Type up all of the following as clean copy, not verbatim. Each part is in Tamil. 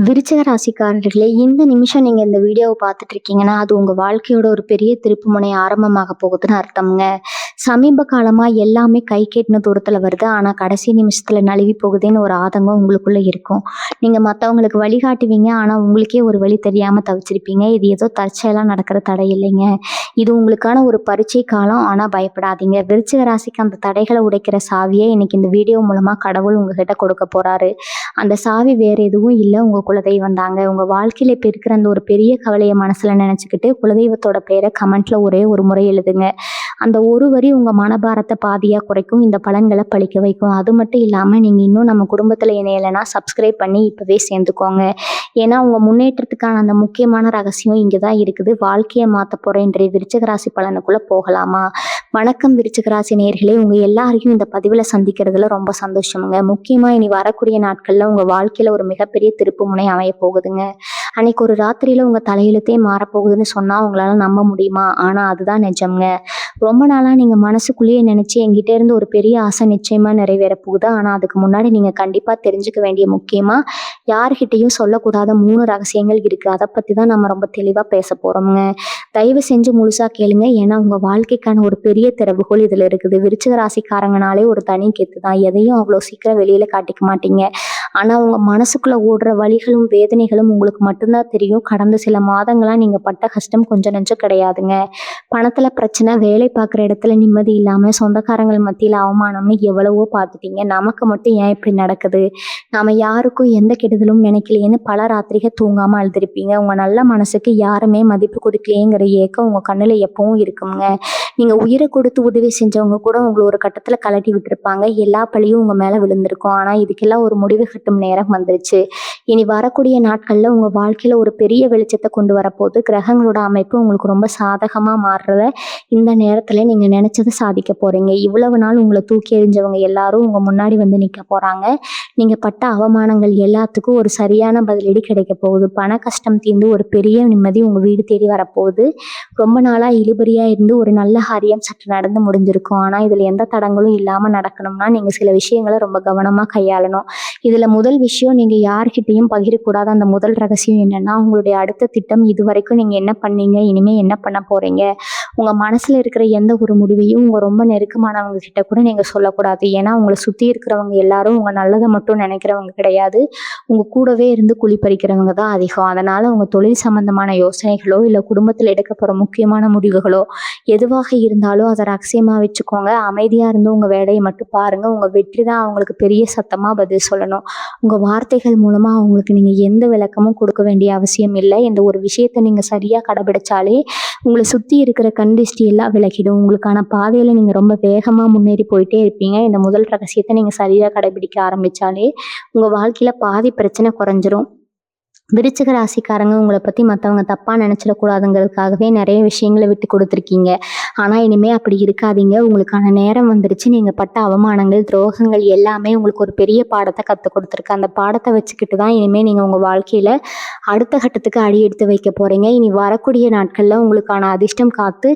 விருச்சிக ராசிக்காரர்களே, இந்த நிமிஷம் நீங்க இந்த வீடியோவை பார்த்துட்டு இருக்கீங்கன்னா, அது உங்க வாழ்க்கையோட ஒரு பெரிய திருப்புமுனை ஆரம்பமாக போகுதுன்னு அர்த்தம்ங்க. சமீப காலமா எல்லாமே கை கெட்டின தூரத்துல வருது. ஆனா கடைசி நிமிஷத்துல நழுவி போகுதுன்னு ஒரு ஆதங்கம் உங்களுக்குள்ள இருக்கும். நீங்க மத்தவங்களுக்கு வழிகாட்டுவீங்க. ஆனா உங்களுக்கே ஒரு வழி தெரியாம தவிச்சிருப்பீங்க. இது ஏதோ தற்செயலா நடக்கிற தடை இல்லைங்க. இது உங்களுக்கான ஒரு பரீட்சை காலம். ஆனா பயப்படாதீங்க. விருச்சிக ராசிக்கு அந்த தடைகளை உடைக்கிற சாவியை இன்னைக்கு இந்த வீடியோ மூலமா கடவுள் உங்ககிட்ட கொடுக்க போறாரு. அந்த சாவி வேற எதுவும் இல்ல, உங்க குலதெய்வம் தாங்க. உங்க வாழ்க்கையில இப்ப இருக்கிற அந்த ஒரு பெரிய கவலையை மனசுல நினைச்சுக்கிட்டு குலதெய்வத்தோட பேரை கமெண்ட்ல ஒரே ஒரு முறை எழுதுங்க. அந்த ஒரு வரி உங்க மனபாரத்தை பாதியா குறைக்கும். இந்த பலன்களை பழிக்க வைக்கும். அது மட்டும் இல்லாம நீங்க இன்னும் நம்ம குடும்பத்துல இணையலைன்னா சப்ஸ்கிரைப் பண்ணி இப்பவே சேர்ந்துக்கோங்க. ஏன்னா உங்க முன்னேற்றத்துக்கான அந்த முக்கியமான ரகசியம் இங்கதான் இருக்குது. வாழ்க்கையை மாத்த போற இன்றைய விருச்சிக ராசி பலனுக்குள்ள போகலாமா? வணக்கம் விருச்சிக ராசி நேயர்களே, உங்க எல்லாரையும் இந்த பதிவுல சந்திக்கிறதுல ரொம்ப சந்தோஷமுங்க. முக்கியமா இனி வரக்கூடிய நாட்கள்ல உங்க வாழ்க்கையில ஒரு மிகப்பெரிய திருப்புமுனை அமைய போகுதுங்க. அன்னைக்கு ஒரு ராத்திரியில உங்க தலையெழுத்தே மாறப்போகுதுன்னு சொன்னா உங்களால நம்ப முடியுமா? ஆனா அதுதான் நிஜம்ங்க. ரொம்ப நாளா நீங்க மனசுக்குள்ளேயே நினைச்சு என்கிட்ட இருந்து ஒரு பெரிய ஆசை நிச்சயமா நிறைவேற போகுது. ஆனா அதுக்கு முன்னாடி நீங்க கண்டிப்பா தெரிஞ்சுக்க வேண்டிய முக்கியமா யார்கிட்டயும் சொல்லக்கூடாத 3 ரகசியங்கள் இருக்கு. அதை பத்தி தான் நம்ம ரொம்ப தெளிவா பேச போறோம்ங்க. தயவு செஞ்சு முழுசா கேளுங்க. ஏன்னா உங்க வாழ்க்கைக்கான ஒரு பெரிய திறவுகோல் இதுல இருக்குது. விருச்சிக ராசிக்காரங்கனாலே ஒரு தனி கெத்து தான். எதையும் அவ்வளவு சீக்கிரம் வெளியில காட்டிக்க மாட்டீங்க. ஆனா உங்க மனசுக்குள்ள ஓடுற வலிகளும் வேதனைகளும் உங்களுக்கு மட்டும்தான் தெரியும். கடந்த சில மாதங்களா நீங்க பட்ட கஷ்டம் கொஞ்சம் நெஞ்சம் கிடையாதுங்க. பணத்துல பிரச்சனை, வேலை பார்க்குற இடத்துல நிம்மதி இல்லாம, சொந்தக்காரங்கள் மத்தியில அவமானம்னு எவ்வளவோ பார்த்துட்டீங்க. நமக்கு மட்டும் ஏன் இப்படி நடக்குது? நாம யாருக்கும் எந்த கெடுதலும் நினைக்கலையேன்னு பல ராத்திரிகள் தூங்காம அழுதுருப்பீங்க. உங்க நல்ல மனசுக்கு யாருமே மதிப்பு கொடுக்கலையேங்கிற ஏக்கம் உங்க கண்ணுல எப்பவும் இருக்குங்க. நீங்க உயிரை கொடுத்து உதவி செஞ்சவங்க கூட உங்களை ஒரு கட்டத்துல கலட்டி விட்டுருப்பாங்க. எல்லா பழியும் உங்க மேல விழுந்திருக்கும். ஆனா இதுக்கெல்லாம் ஒரு முடிவு கட்டும் நேரம் வந்துருச்சு. இனி வரக்கூடிய நாட்கள்ல உங்க வாழ்க்கையில ஒரு பெரிய வெளிச்சத்தை கொண்டு வரப்போகுது. கிரகங்களோட அமைப்பு உங்களுக்கு ரொம்ப சாதகமா மாறுறத இந்த நேரத்துல நீங்க நினைச்சதை சாதிக்க போறீங்க. இவ்வளவு நாள் உங்களை தூக்கி எறிஞ்சவங்க எல்லாரும் உங்க முன்னாடி வந்து நிக்க போறாங்க. நீங்க பட்ட அவமானங்கள் எல்லாத்துக்கும் ஒரு சரியான பதிலடி கிடைக்க போகுது. பண கஷ்டம் தீர்ந்து ஒரு பெரிய நிம்மதி உங்க வீடு தேடி வரப்போகுது. ரொம்ப நாளா இழுபறியா இருந்து ஒரு நல்ல காரியம் சற்று நடந்து முடிஞ்சிருக்கும். ஆனா இதுல எந்த தடங்களும் இல்லாம நடக்கணும்னா நீங்க சில விஷயங்களை ரொம்ப கவனமா கையாளணும். இதுல முதல் விஷயம், நீங்க யார்கிட்டையும் பகிரக்கூடாத அந்த முதல் ரகசியம் என்னன்னா, உங்களுடைய அடுத்த திட்டம். இது வரைக்கும் நீங்க என்ன பண்ணீங்க, இனிமே என்ன பண்ண போறீங்க? உங்க மனசுல இருக்கிற எந்த ஒரு முடிவையும் உங்க ரொம்ப நெருக்கமானவங்க கிட்ட கூட நீங்க சொல்லக்கூடாது. ஏன்னா உங்களை சுத்தி இருக்கிறவங்க எல்லாரும் உங்க நல்லதை மட்டும் நினைக்கிறவங்க கிடையாது. உங்க கூடவே இருந்து குழி பறிக்கிறவங்க தான் அதிகம். அதனால உங்க தொழில் சம்பந்தமான யோசனைகளோ இல்ல குடும்பத்துல எடுக்க போற முக்கியமான முடிவுகளோ எதுவாக இருந்தாலும் அதை ரகசியமா வச்சுக்கோங்க. அமைதியா இருந்து உங்க வேலையை மட்டும் பாருங்க. உங்க வெற்றி தான் அவங்களுக்கு பெரிய சத்தமா பதில் சொல்லணும். உங்க வார்த்தைகள் மூலமா அவங்களுக்கு நீங்க எந்த விளக்கமும் கொடுக்க வேண்டிய அவசியம் இல்லை. இந்த ஒரு விஷயத்த நீங்க சரியா கடைபிடிச்சாலே உங்களை சுத்தி இருக்கிற கண் திருஷ்டி எல்லாம் விலகிடும். உங்களுக்கான பாதையில நீங்க ரொம்ப வேகமா முன்னேறி போயிட்டே இருப்பீங்க. இந்த முதல் ரகசியத்தை நீங்க சரியா கடைபிடிக்க ஆரம்பிச்சாலே உங்க வாழ்க்கையில பாதி பிரச்சனை குறைஞ்சிரும். விருச்சிக ராசிக்காரங்க உங்களை பத்தி மற்றவங்க தப்பா நினைச்சிடக்கூடாதுங்கிறதுக்காகவே நிறைய விஷயங்களை விட்டு கொடுத்துருக்கீங்க. ஆனா இனிமே அப்படி இருக்காதீங்க. உங்களுக்கான நேரம் வந்துருச்சு. நீங்க பட்ட அவமானங்கள், துரோகங்கள் எல்லாமே உங்களுக்கு ஒரு பெரிய பாடத்தை கற்றுக் கொடுத்துருக்கு. அந்த பாடத்தை வச்சுக்கிட்டு தான் இனிமே நீங்க உங்க வாழ்க்கையில அடுத்த கட்டத்துக்கு அடி எடுத்து வைக்க போறீங்க. இனி வரக்கூடிய நாட்கள்ல உங்களுக்கான அதிர்ஷ்டம் காத்து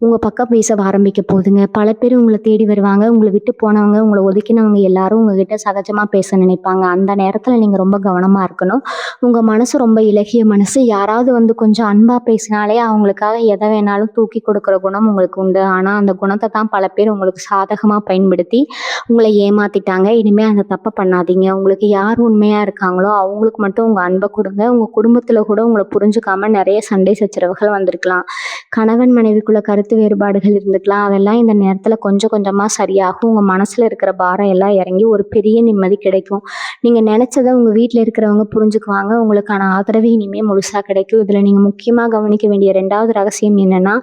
உங்க பக்கம் பேச ஆரம்பிக்க போகுதுங்க. பல பேர் உங்களை தேடி வருவாங்க. உங்களை விட்டு போனவங்க, உங்களை ஒதுக்கினவங்க எல்லாரும் உங்ககிட்ட சகஜமா பேச நினைப்பாங்க. அந்த நேரத்துல நீங்க ரொம்ப கவனமா இருக்கணும். உங்க மனசு ரொம்ப இலகிய மனசு. யாராவது வந்து கொஞ்சம் அன்பா பேசினாலே அவங்களுக்காக எதை வேணாலும் தூக்கி கொடுக்குற குணம் உங்களுக்கு உண்டு. ஆனா அந்த குணத்தை தான் பல பேர் உங்களுக்கு சாதகமா பயன்படுத்தி உங்களை ஏமாத்திட்டாங்க. இனிமே அந்த தப்பை பண்ணாதீங்க. உங்களுக்கு யார் உண்மையா இருக்காங்களோ அவங்களுக்கு மட்டும் உங்க அன்பை கொடுங்க. உங்க குடும்பத்துல கூட உங்களை புரிஞ்சுக்காம நிறைய சண்டை சச்சரவுகள் வந்திருக்கலாம். கணவன் மனைவிக்குள்ள கருத்து வேறுபாடுகள் இருந்துக்கலாம். அதெல்லாம் இந்த நேரத்துல கொஞ்சம் கொஞ்சமா சரியாகும். உங்க மனசுல இருக்கிற பாரம் எல்லாம் இறங்கி ஒரு பெரிய நிம்மதி கிடைக்கும். நீங்க நினைச்சதை உங்க வீட்டுல இருக்கிறவங்க புரிஞ்சுக்குவாங்க. உங்களுக்கான ஆதரவு இனிமே முழுசா கிடைக்கும். இதுல நீங்க முக்கியமா கவனிக்க வேண்டிய 2வது ரகசியம் என்னன்னா,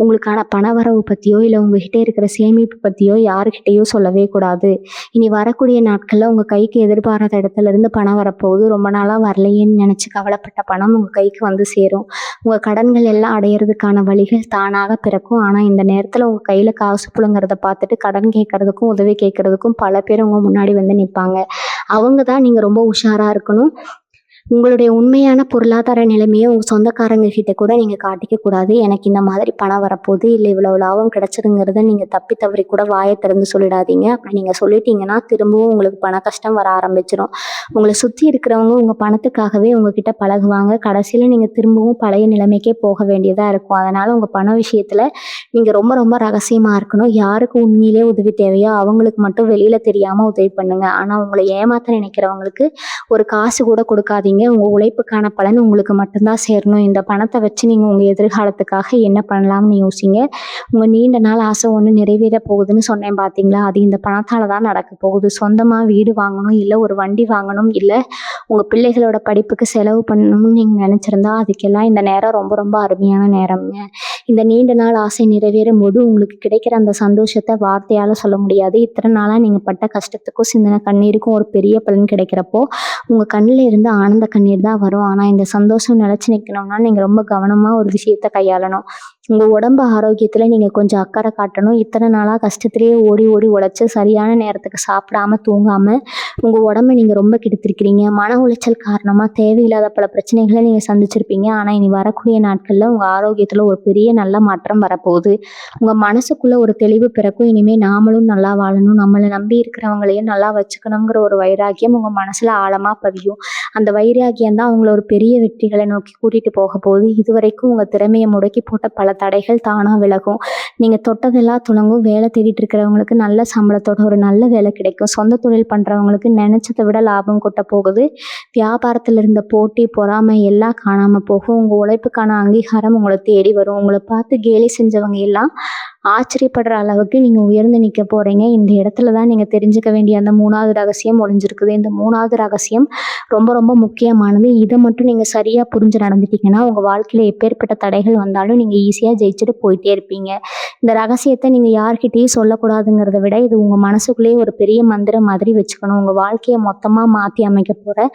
உங்களுக்கான பணவரவு பத்தியோ இல்ல உங்ககிட்ட இருக்கிற சேமிப்பு பத்தியோ யாருக்கிட்டையோ சொல்லவே கூடாது. இனி வரக்கூடிய நாட்கள்ல உங்க கைக்கு எதிர்பாராத இடத்துல இருந்து பணம் வரப்போகுது. ரொம்ப நாளா வரலையேன்னு நினைச்சு கவலைப்பட்ட பணம் உங்க கைக்கு வந்து சேரும். உங்க கடன்கள் எல்லாம் அடையிறதுக்கான வழிகள் தானாக பிறக்கும். ஆனா இந்த நேரத்துல உங்க கையில காசு புழுங்குறத பார்த்துட்டு கடன் கேட்கறதுக்கும் உதவி கேட்கறதுக்கும் பல பேர் உங்க முன்னாடி வந்து நிற்பாங்க. அவங்க தான் நீங்க ரொம்ப உஷாரா இருக்கணும். உங்களுடைய உண்மையான பொருளாதார நிலைமையை உங்கள் சொந்தக்காரங்க கிட்ட கூட நீங்கள் காட்டிக்க கூடாது. எனக்கு இந்த மாதிரி பணம் வரப்போகுது, இல்லை இவ்வளவு லாபம் கிடைச்சிருங்கிறத நீங்கள் தப்பி தவறி கூட வாயை திறந்து சொல்லிடாதீங்க. அப்படி நீங்கள் சொல்லிட்டீங்கன்னா திரும்பவும் உங்களுக்கு பண கஷ்டம் வர ஆரம்பிச்சிடும். உங்களை சுற்றி இருக்கிறவங்க உங்கள் பணத்துக்காகவே உங்ககிட்ட பழகுவாங்க. கடைசியில் நீங்கள் திரும்பவும் பழைய நிலைமைக்கே போக வேண்டியதாக இருக்கும். அதனால் உங்கள் பண விஷயத்தில் நீங்கள் ரொம்ப ரொம்ப ரகசியமாக இருக்கணும். யாருக்கு உண்மையிலே உதவி தேவையோ அவங்களுக்கு மட்டும் வெளியில் தெரியாமல் உதவி பண்ணுங்கள். ஆனால் உங்களை ஏமாற்ற நினைக்கிறவங்களுக்கு ஒரு காசு கூட கொடுக்காதீங்க. உங்கள் உழைப்புக்கான பலன் உங்களுக்கு மட்டும்தான் சேரணும். இந்த பணத்தை வச்சு நீங்கள் உங்கள் எதிர்காலத்துக்காக என்ன பண்ணலாம்னு யோசிங்க. உங்கள் நீண்ட நாள் ஆசை ஒன்று நிறைவேற போகுதுன்னு சொன்னேன் பார்த்தீங்களா, அது இந்த பணத்தால் தான் நடக்க போகுது. சொந்தமாக வீடு வாங்கணும், இல்லை ஒரு வண்டி வாங்கணும், இல்லை உங்கள் பிள்ளைகளோட படிப்புக்கு செலவு பண்ணணும்னு நீங்கள் நினச்சிருந்தா அதுக்கெல்லாம் இந்த நேரம் ரொம்ப ரொம்ப அருமையான நேரம்ங்க. இந்த நீண்ட நாள் ஆசை நிறைவேறும் போது உங்களுக்கு கிடைக்கிற அந்த சந்தோஷத்தை வார்த்தையால் சொல்ல முடியாது. இத்தனை நாளாக நீங்கள் பட்ட கஷ்டத்துக்கும் சிந்தின கண்ணீருக்கும் ஒரு பெரிய பலன் கிடைக்கிறப்போ உங்கள் கண்ணில் இருந்து ஆனந்த கண்ணீர் தான் வரும். ஆனால் இந்த சந்தோஷம் நிலச்சி நிற்கணும்னா நீங்கள் ரொம்ப கவனமாக ஒரு விஷயத்தை கையாளணும். உங்கள் உடம்பு ஆரோக்கியத்தில் நீங்கள் கொஞ்சம் அக்கறை காட்டணும். இத்தனை நாளாக கஷ்டத்துலேயே ஓடி ஓடி உழைச்சி சரியான நேரத்துக்கு சாப்பிடாம தூங்காமல் உங்கள் உடம்பை நீங்கள் ரொம்ப கெடுத்திருக்கிறீங்க. மன உளைச்சல் காரணமாக தேவையில்லாத பல பிரச்சனைகளை நீங்கள் சந்திச்சிருப்பீங்க. ஆனால் இனி வரக்கூடிய நாட்களில் உங்கள் ஆரோக்கியத்தில் ஒரு பெரிய நல்ல மாற்றம் வரப்போகுது. உங்கள் மனசுக்குள்ளே ஒரு தெளிவு பிறக்கும். இனிமேல் நாமளும் நல்லா வாழணும், நம்மளை நம்பி இருக்கிறவங்களையும் நல்லா வச்சுக்கணுங்கிற ஒரு வைராக்கியம் உங்கள் மனசில் ஆழமாக பதியும். அந்த வைராக்கியம் தான் அவங்கள ஒரு பெரிய வெற்றிகளை நோக்கி கூட்டிகிட்டு போக போகுது. இதுவரைக்கும் உங்கள் திறமையை முடக்கி போட்ட பல தடைகள் தானாக விலகும். நீங்கள் தொட்டதெல்லாம் துலங்கும். வேலை தேடிட்டு இருக்கிறவங்களுக்கு நல்ல சம்பளத்தோட ஒரு நல்ல வேலை கிடைக்கும். சொந்த தொழில் பண்ணுறவங்களுக்கு நினச்சதை விட லாபம் கொட்ட போகுது. வியாபாரத்தில் இருந்த போட்டி பொறாமை எல்லாம் காணாமல் போகும். உங்கள் உழைப்புக்கான அங்கீகாரம் உங்களை தேடி வரும். உங்களை பார்த்து கேலி செஞ்சவங்க எல்லாம் ஆச்சரியப்படுற அளவுக்கு நீங்கள் உயர்ந்து நிற்க போகிறீங்க. இந்த இடத்துல தான் நீங்கள் தெரிஞ்சுக்க வேண்டிய அந்த 3வது ரகசியம் ஒளிஞ்சிருக்குது. இந்த 3வது ரகசியம் ரொம்ப ரொம்ப முக்கியமானது. இதை மட்டும் நீங்கள் சரியாக புரிஞ்சு நடந்துட்டீங்கன்னா உங்கள் வாழ்க்கையில் எப்பேற்பட்ட தடைகள் வந்தாலும் நீங்கள் ஈஸியாக ஜெயிச்சுட்டு போயிட்டே இருப்பீங்க. இந்த ரகசியத்தை நீங்கள் யார்கிட்டையும் சொல்லக்கூடாதுங்கிறத விட இது உங்கள் மனசுக்குள்ளேயே ஒரு பெரிய மந்திரம் மாதிரி வச்சுக்கணும். உங்கள் வாழ்க்கையை மொத்தமாக மாற்றி அமைக்க போகிற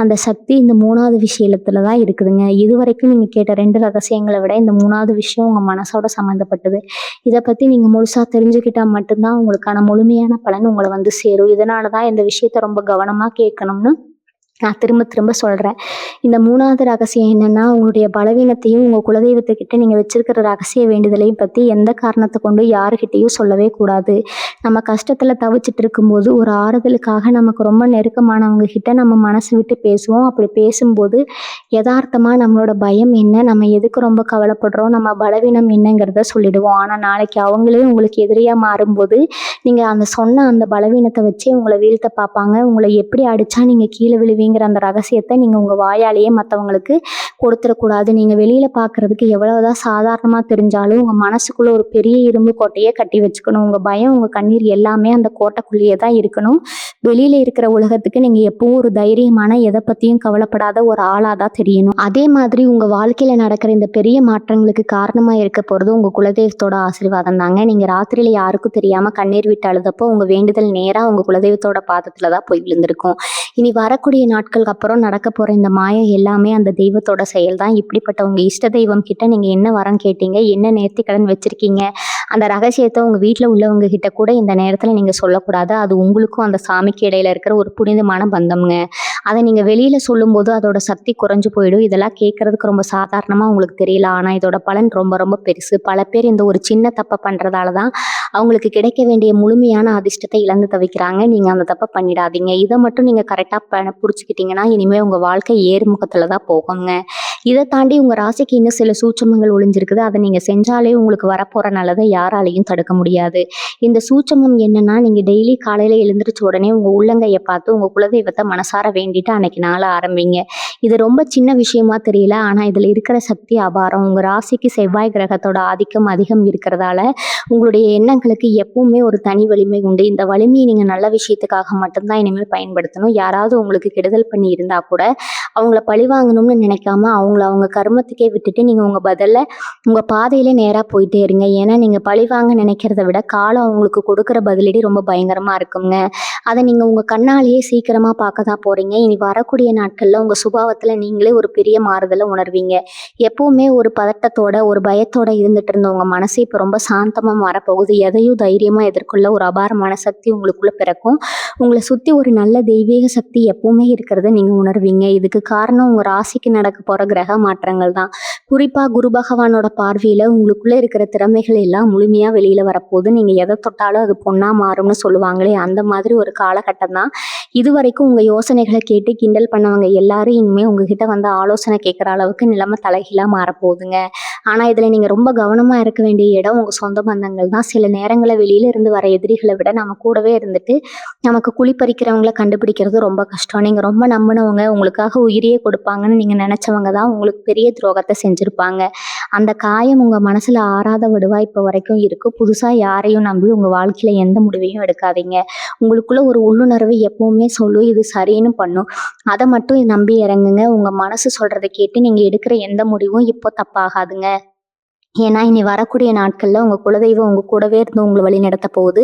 அந்த சக்தி இந்த 3வது விஷயத்தில் தான் இருக்குதுங்க. இது வரைக்கும் நீங்கள் கேட்ட 2 ரகசியங்களை விட இந்த 3வது விஷயம் உங்கள் மனசோட சம்மந்தப்பட்டது. இதை பற்றி நீங்கள் முழுசாக தெரிஞ்சுக்கிட்டால் மட்டும்தான் உங்களுக்கான முழுமையான பலன் உங்களை வந்து சேரும். இதனால தான் இந்த விஷயத்த ரொம்ப கவனமாக கேட்கணும்னு நான் திரும்ப திரும்ப சொல்கிறேன். இந்த 3வது ரகசியம் என்னென்னா, உங்களுடைய பலவீனத்தையும் உங்கள் குலதெய்வத்துக்கிட்ட நீங்கள் வச்சிருக்கிற ரகசிய வேண்டுதலையும் பற்றி எந்த காரணத்தை கொண்டு யாருக்கிட்டையும் சொல்லவே கூடாது. நம்ம கஷ்டத்தில் தவிச்சிட்டு இருக்கும்போது ஒரு ஆறுதலுக்காக நமக்கு ரொம்ப நெருக்கமானவங்க கிட்ட நம்ம மனசு விட்டு பேசுவோம். அப்படி பேசும்போது யதார்த்தமாக நம்மளோட பயம் என்ன, நம்ம எதுக்கு ரொம்ப கவலைப்படுறோம், நம்ம பலவீனம் என்னங்கிறத சொல்லிடுவோம். ஆனால் நாளைக்கு அவங்களே உங்களுக்கு எதிரியாக மாறும்போது நீங்கள் அந்த சொன்ன அந்த பலவீனத்தை வச்சு உங்களை வீழ்த்த பார்ப்பாங்க. உங்களை எப்படி அடித்தா நீங்கள் கீழே விழுவீங்க அந்த ரகசியத்தை நீங்கள் உங்கள் வாயாலேயே மற்றவங்களுக்கு கொடுத்துடக்கூடாது. நீங்கள் வெளியில் பார்க்குறதுக்கு எவ்வளவுதான் சாதாரணமாக தெரிஞ்சாலும் உங்கள் மனசுக்குள்ளே ஒரு பெரிய இரும்பு கோட்டையை கட்டி வச்சுக்கணும். உங்கள் பயம் உங்கள் கண்ணீர் எல்லாமே அந்த கோட்டைக்குள்ளேயே தான் இருக்கணும். வெளியில் இருக்கிற உலகத்துக்கு நீங்கள் எப்பவும் ஒரு தைரியமான எதை பற்றியும் கவலைப்படாத ஒரு ஆளாக தான் தெரியணும். அதே மாதிரி உங்கள் வாழ்க்கையில் நடக்கிற இந்த பெரிய மாற்றங்களுக்கு காரணமாக இருக்க போகிறது உங்கள் குலதெய்வத்தோட ஆசீர்வாதம் தாங்க. நீங்கள் ராத்திரியில் யாருக்கும் தெரியாமல் கண்ணீர் விட்டு அழுதப்போ உங்கள் வேண்டுதல் நேராக உங்கள் குலதெய்வத்தோட பாதத்தில் தான் போய் விழுந்திருக்கும். இனி வரக்கூடிய நாட்களுக்கு அப்புறம் நடக்க போகிற இந்த மாயம் எல்லாமே அந்த தெய்வத்தோட செயல் தான். இப்படிப்பட்ட உங்கள் இஷ்ட தெய்வம் கிட்ட நீங்கள் என்ன வரம் கேட்டீங்க, என்ன நேர்த்திக்கடன் வச்சுருக்கீங்க, அந்த ரகசியத்தை உங்கள் வீட்டில் உள்ளவங்க கிட்ட கூட இந்த நேரத்தில் நீங்கள் சொல்லக்கூடாது. அது உங்களுக்கும் அந்த சாமிக்கு இடையில இருக்கிற ஒரு புனிதமான பந்தம்ங்க. அதை நீங்கள் வெளியில் சொல்லும்போது அதோட சக்தி குறைஞ்சு போயிடும். இதெல்லாம் கேட்குறதுக்கு ரொம்ப சாதாரணமாக உங்களுக்கு தெரியல, ஆனால் இதோட பலன் ரொம்ப ரொம்ப பெருசு. பல பேர் இந்த ஒரு சின்ன தப்பை பண்ணுறதால தான் அவங்களுக்கு கிடைக்க வேண்டிய முழுமையான அதிர்ஷ்டத்தை இழந்து தவிக்கிறாங்க. நீங்கள் அந்த தப்பை பண்ணிடாதீங்க. இதை மட்டும் நீங்கள் கரெக்டாக பிடிச்சிக்கிட்டிங்கன்னா இனிமேல் உங்கள் வாழ்க்கை ஏறுமுகத்தில் தான் போகுங்க. இதை தாண்டி உங்கள் ராசிக்கு இன்னும் சில சூட்சமங்கள் ஒளிஞ்சிருக்குது. அதை நீங்கள் செஞ்சாலே உங்களுக்கு வரப்போகிற நல்லதை யாராலையும் தடுக்க முடியாது. இந்த சூட்சமம் என்னென்னா, நீங்கள் டெய்லி காலையில் எழுந்திரிச்ச உடனே உங்கள் உள்ளங்கையை பார்த்து உங்கள் குலதெய்வத்தை மனசார வேண்டிட்டு அன்னைக்கு நாளை ஆரம்பிங்க. இது ரொம்ப சின்ன விஷயமா தெரியல, ஆனால் இதில் இருக்கிற சக்தி அபாரம். உங்கள் ராசிக்கு செவ்வாய் கிரகத்தோட ஆதிக்கம் அதிகம் இருக்கிறதால உங்களுடைய எண்ணங்களுக்கு எப்பவுமே ஒரு தனி வலிமை உண்டு. இந்த வலிமையை நீங்கள் நல்ல விஷயத்துக்காக மட்டும்தான் இனிமேல் பயன்படுத்தணும். யாராவது உங்களுக்கு கெடுதல் பண்ணி இருந்தால் கூட அவங்கள பழிவாங்கணும்னு நினைக்காம அவங்க கர்மத்துக்கே விட்டுட்டு நீங்கள் உங்கள் பதிலில் உங்கள் பாதையில் நேராக போயிட்டே இருங்க. ஏன்னா நீங்கள் பழிவாங்க நினைக்கிறத விட காலம் அவங்களுக்கு கொடுக்குற பதிலடி ரொம்ப பயங்கரமாக இருக்குங்க. அதை நீங்கள் உங்கள் கண்ணாலேயே சீக்கிரமாக பார்க்க தான் போகிறீங்க. இனி வரக்கூடிய நாட்களில் உங்கள் சுபாவத்தில் நீங்களே ஒரு பெரிய மாறுதலை உணர்வீங்க. எப்பவுமே ஒரு பதட்டத்தோட ஒரு பயத்தோட இருந்துட்டு இருந்த உங்கள் மனசு இப்போ ரொம்ப சாந்தமாக மாறப்போகுது. எதையும் தைரியமாக எதிர்கொள்ள ஒரு அபாரமான சக்தி உங்களுக்குள்ளே பிறக்கும். உங்களை சுற்றி ஒரு நல்ல தெய்வீக சக்தி எப்பவுமே இருக்கிறத நீங்கள் உணர்வீங்க. இதுக்கு காரணம் உங்க ராசிக்கு நடக்க போற கிரக மாற்றங்கள் தான். குறிப்பா குரு பகவானோட பார்வையில உங்களுக்குள்ள இருக்கிற திறமைகள் எல்லாம் முழுமையா வெளியில வரப்போகுது. நீங்க எதை தொட்டாலும் அது பொண்ணா மாறும்னு சொல்லுவாங்களே, அந்த மாதிரி ஒரு காலகட்டம் தான். இதுவரைக்கும் உங்க யோசனைகளை கேட்டு கிண்டல் பண்ணவங்க எல்லாரும் இனிமே உங்ககிட்ட வந்து ஆலோசனை கேட்குற அளவுக்கு நிலைமை தலைகீழா மாறப்போகுதுங்க. ஆனா இதுல நீங்க ரொம்ப கவனமா இருக்க வேண்டிய இடம் உங்க சொந்த பந்தங்கள் தான். சில நேரங்களில் வெளியில இருந்து வர எதிரிகளை விட நம்ம கூடவே இருந்துட்டு நமக்கு குழி பறிக்கிறவங்களை கண்டுபிடிக்கிறது ரொம்ப கஷ்டம். நீங்க ரொம்ப நம்பினவங்க, உங்களுக்காக உயிரையே கொடுப்பாங்கன்னு நீங்க நினைச்சவங்க தான் உங்களுக்கு பெரிய துரோகத்தை செஞ்சிருப்பாங்க. அந்த காயம் உங்க மனசுல ஆறாத வடுவா இப்ப வரைக்கும் இருக்கு. புதுசா யாரையும் நம்பி உங்க வாழ்க்கையில எந்த முடிவையும் எடுக்காதீங்க. உங்களுக்குள்ள ஒரு உள்ளுணர்வு எப்பவுமே சொல்லும் இது சரின்னு பண்ணும். அதை மட்டும் நம்பி இறங்குங்க. உங்க மனசு சொல்றதை கேட்டு நீங்க எடுக்கிற எந்த முடிவும் இப்போ தப்பாகாதுங்க. ஏன்னா இனி வரக்கூடிய நாட்கள்ல உங்க குலதெய்வம் உங்க கூடவே இருந்து உங்களை வழி நடத்த போகுது.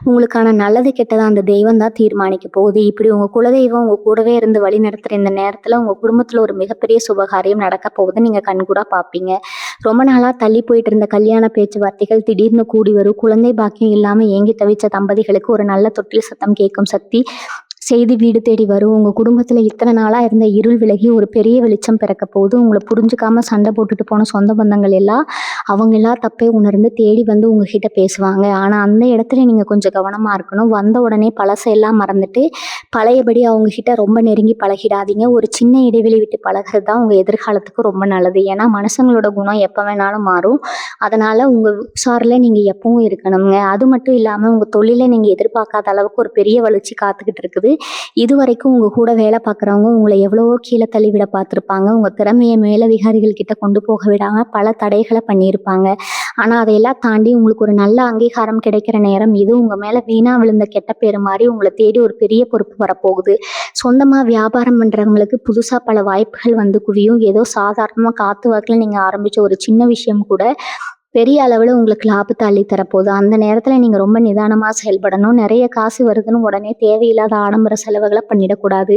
உங்களுக்கான நல்லது கெட்டதை அந்த தெய்வம் தான் தீர்மானிக்க போகுது. இப்படி உங்க குலதெய்வம் உங்க கூடவே இருந்து வழி நடத்துற இந்த நேரத்துல உங்க குடும்பத்துல ஒரு மிகப்பெரிய சுபகாரியம் நடக்க போகுது. நீங்க கண்கூடா பாப்பீங்க. ரொம்ப நாளா தள்ளி போயிட்டு இருந்த கல்யாண பேச்சுவார்த்தைகள் திடீர்னு கூடி வரும். குழந்தை பாக்கியம் இல்லாம ஏங்கி தவிச்ச தம்பதிகளுக்கு ஒரு நல்ல தொட்டில் சத்தம் கேட்கும் சக்தி செய்தி வீடு தேடி வரும். உங்க குடும்பத்துல இத்தனை நாளா இருந்த இருள் விலகி ஒரு பெரிய வெளிச்சம் பிறக்க போகுது. உங்களை புரிஞ்சுக்காம சண்டை போட்டுட்டு போன சொந்த பந்தங்கள் எல்லாம் அவங்க எல்லாம் தப்பே உணர்ந்து தேடி வந்து உங்ககிட்ட பேசுவாங்க. ஆனா அந்த இடத்துல நீங்க கொஞ்சம் கவனமா இருக்கணும். வந்த உடனே பழசையெல்லாம் மறந்துட்டு பழையபடி அவங்க கிட்ட ரொம்ப நெருங்கி பழகிடாதீங்க. ஒரு சின்ன இடைவெளி விட்டு பழகிறது தான் உங்க எதிர்காலத்துக்கு ரொம்ப நல்லது. ஏன்னா மனுஷங்களோட குணம் எப்ப வேணாலும் மாறும். அதனால உங்க உஷாரில் நீங்க எப்பவும் இருக்கணுங்க. அது மட்டும் இல்லாம உங்க தொழிலை நீங்க எதிர்பார்க்காத அளவுக்கு ஒரு பெரிய வளர்ச்சி காத்துக்கிட்டு இருக்குது. இது வரைக்கும் உங்க கூட வேலை பார்க்குறவங்க உங்களை எவ்வளவோ கீழே தள்ளிவிட பார்த்துருப்பாங்க. உங்க திறமையை மேலதிகாரிகள் கிட்ட கொண்டு போக விடாம பல தடைகளை பண்ணியிருப்பாங்க. ஆனா அதையெல்லாம் தாண்டி உங்களுக்கு ஒரு நல்ல அங்கீகாரம் கிடைக்கிற நேரம் இது. உங்க மேல வீணா விழுந்த கெட்ட பேரு மாதிரி உங்களை தேடி ஒரு பெரிய பொறுப்பு வரப்போகுது. சொந்தமா வியாபாரம் பண்றவங்களுக்கு புதுசா பல வாய்ப்புகள் வந்து குவியும். ஏதோ சாதாரணமா காத்து வாக்குல நீங்க ஆரம்பிச்ச ஒரு சின்ன விஷயம் கூட பெரிய அளவுல உங்களுக்கு லாபத்தை அள்ளி தரப்போகுது. அந்த நேரத்துல நீங்க ரொம்ப நிதானமா செயல்படணும். நிறைய காசு வருதுன்னு உடனே தேவையில்லாத ஆடம்பர செலவுகளை பண்ணிடக்கூடாது.